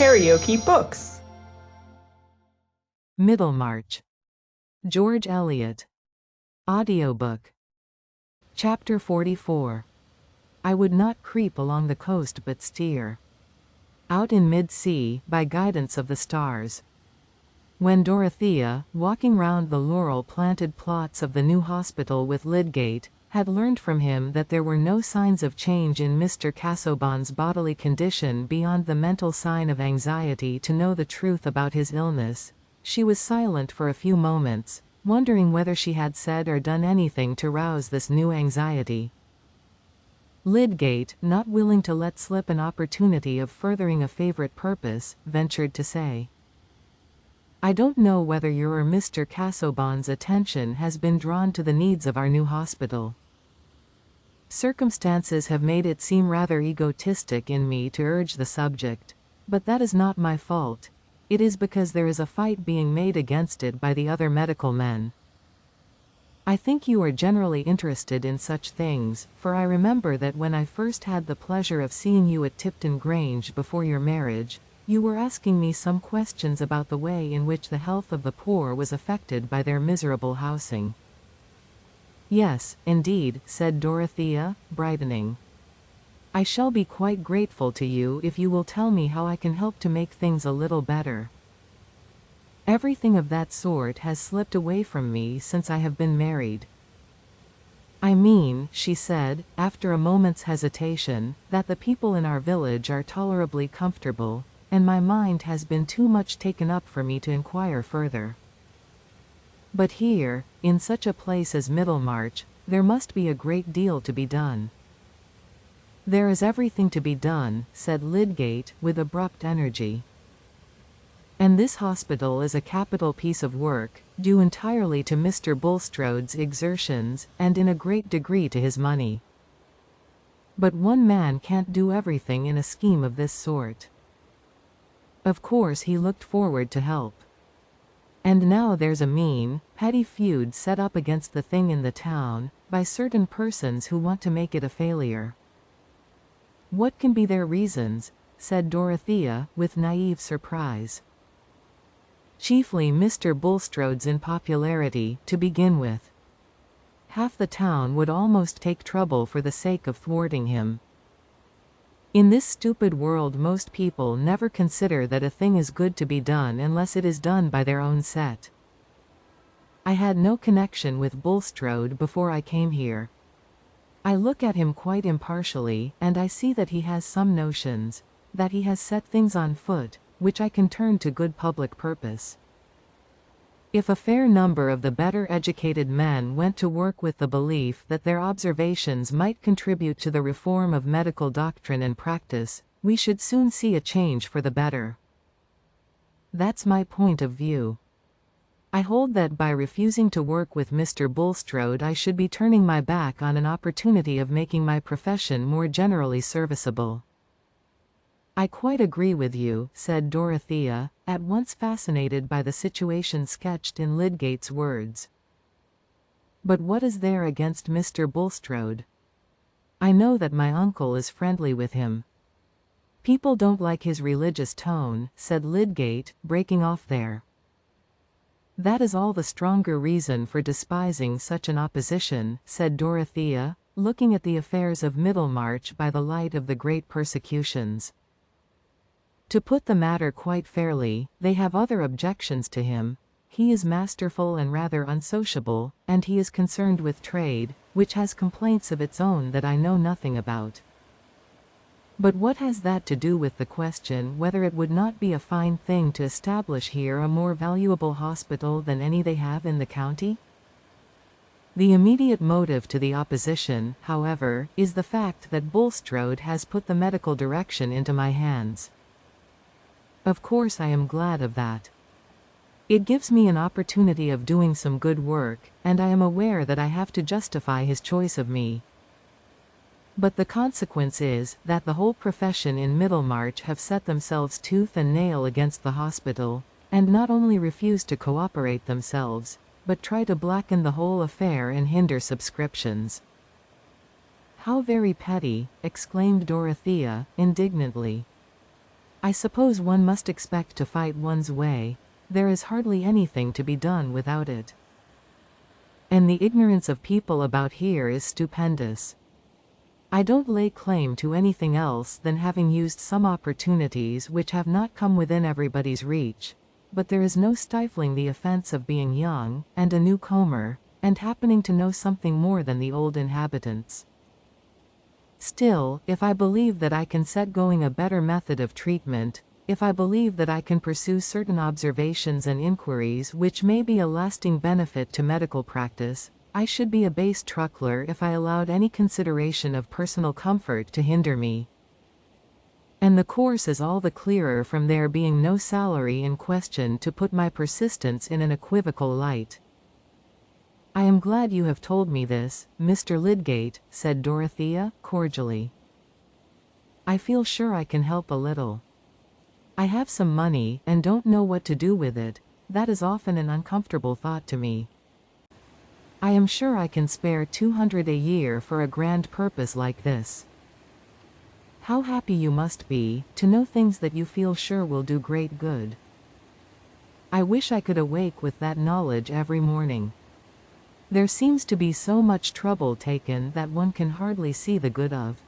KaraokeBooks. Middlemarch. George Eliot. Audiobook. Chapter 44. I would not creep along the coast but steer out in mid-sea, by guidance of the stars. When Dorothea, walking round the laurel-planted plots of the new hospital with Lydgate, had learned from him that there were no signs of change in Mr. Casaubon's bodily condition beyond the mental sign of anxiety to know the truth about his illness, she was silent for a few moments, wondering whether she had said or done anything to rouse this new anxiety. Lydgate, not willing to let slip an opportunity of furthering a favorite purpose, ventured to say, "I don't know whether your or Mr. Casaubon's attention has been drawn to the needs of our new hospital. Circumstances have made it seem rather egotistic in me to urge the subject, but that is not my fault. It is because there is a fight being made against it by the other medical men. I think you are generally interested in such things, for I remember that when I first had the pleasure of seeing you at Tipton Grange before your marriage, you were asking me some questions about the way in which the health of the poor was affected by their miserable housing." "Yes, indeed," said Dorothea, brightening. "I shall be quite grateful to you if you will tell me how I can help to make things a little better. Everything of that sort has slipped away from me since I have been married. I mean," she said, after a moment's hesitation, "that the people in our village are tolerably comfortable, and my mind has been too much taken up for me to inquire further. But here, in such a place as Middlemarch, there must be a great deal to be done." "There is everything to be done," said Lydgate, with abrupt energy. "And this hospital is a capital piece of work, due entirely to Mr. Bulstrode's exertions, and in a great degree to his money. But one man can't do everything in a scheme of this sort. Of course he looked forward to help. And now there's a mean, petty feud set up against the thing in the town, by certain persons who want to make it a failure." "What can be their reasons?" said Dorothea, with naive surprise. "Chiefly Mr. Bulstrode's unpopularity, to begin with. Half the town would almost take trouble for the sake of thwarting him. In this stupid world most people never consider that a thing is good to be done unless it is done by their own set. I had no connection with Bulstrode before I came here. I look at him quite impartially, and I see that he has some notions, that he has set things on foot, which I can turn to good public purpose. If a fair number of the better educated men went to work with the belief that their observations might contribute to the reform of medical doctrine and practice, we should soon see a change for the better. That's my point of view. I hold that by refusing to work with Mr. Bulstrode I should be turning my back on an opportunity of making my profession more generally serviceable." "I quite agree with you," said Dorothea, at once fascinated by the situation sketched in Lydgate's words. "But what is there against Mr. Bulstrode? I know that my uncle is friendly with him." "People don't like his religious tone," said Lydgate, breaking off there. "That is all the stronger reason for despising such an opposition," said Dorothea, looking at the affairs of Middlemarch by the light of the great persecutions. "To put the matter quite fairly, they have other objections to him. He is masterful and rather unsociable, and he is concerned with trade, which has complaints of its own that I know nothing about. But what has that to do with the question whether it would not be a fine thing to establish here a more valuable hospital than any they have in the county? The immediate motive to the opposition, however, is the fact that Bulstrode has put the medical direction into my hands. Of course I am glad of that. It gives me an opportunity of doing some good work, and I am aware that I have to justify his choice of me. But the consequence is that the whole profession in Middlemarch have set themselves tooth and nail against the hospital, and not only refuse to cooperate themselves, but try to blacken the whole affair and hinder subscriptions." "How very petty!" exclaimed Dorothea, indignantly. I suppose one must expect to fight one's way. There is hardly anything to be done without it. And the ignorance of people about here is stupendous. I don't lay claim to anything else than having used some opportunities which have not come within everybody's reach, but there is no stifling the offense of being young, and a newcomer, and happening to know something more than the old inhabitants. Still, if I believe that I can set going a better method of treatment, if I believe that I can pursue certain observations and inquiries which may be a lasting benefit to medical practice, I should be a base truckler if I allowed any consideration of personal comfort to hinder me. And the course is all the clearer from there being no salary in question to put my persistence in an equivocal light. I am glad you have told me this, Mr. Lydgate, said Dorothea, cordially. I feel sure I can help a little. I have some money, and don't know what to do with it. That is often an uncomfortable thought to me. I am sure I can spare 200 a year for a grand purpose like this. How happy you must be, to know things that you feel sure will do great good. I wish I could awake with that knowledge every morning. There seems to be so much trouble taken that one can hardly see the good of.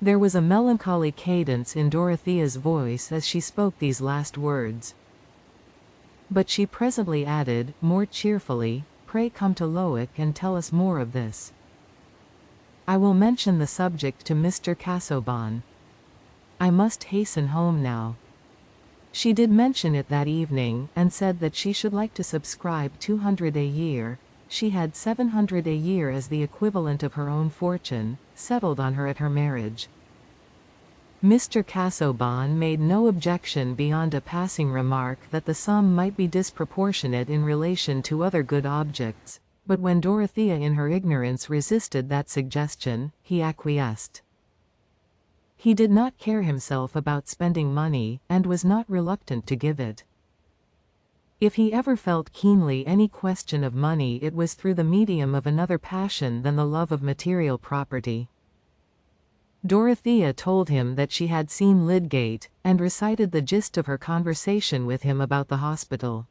There was a melancholy cadence in Dorothea's voice as she spoke these last words. But she presently added, more cheerfully, pray come to Lowick and tell us more of this. I will mention the subject to Mr. Casaubon. I must hasten home now. She did mention it that evening, and said that she should like to subscribe 200 a year. She had 700 a year as the equivalent of her own fortune, settled on her at her marriage. Mr. Casaubon made no objection beyond a passing remark that the sum might be disproportionate in relation to other good objects, but when Dorothea in her ignorance resisted that suggestion, he acquiesced. He did not care himself about spending money, and was not reluctant to give it. If he ever felt keenly any question of money, it was through the medium of another passion than the love of material property. Dorothea told him that she had seen Lydgate, and recited the gist of her conversation with him about the hospital.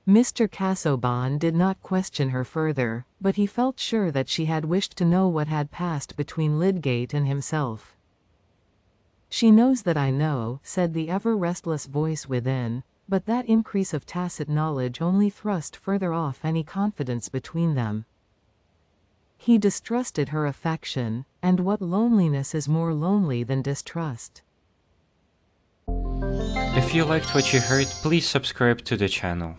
Mr. Casaubon did not question her further, but he felt sure that she had wished to know what had passed between Lydgate and himself. She knows that I know, said the ever-restless voice within, but that increase of tacit knowledge only thrust further off any confidence between them. He distrusted her affection, and what loneliness is more lonely than distrust? If you liked what you heard, please subscribe to the channel.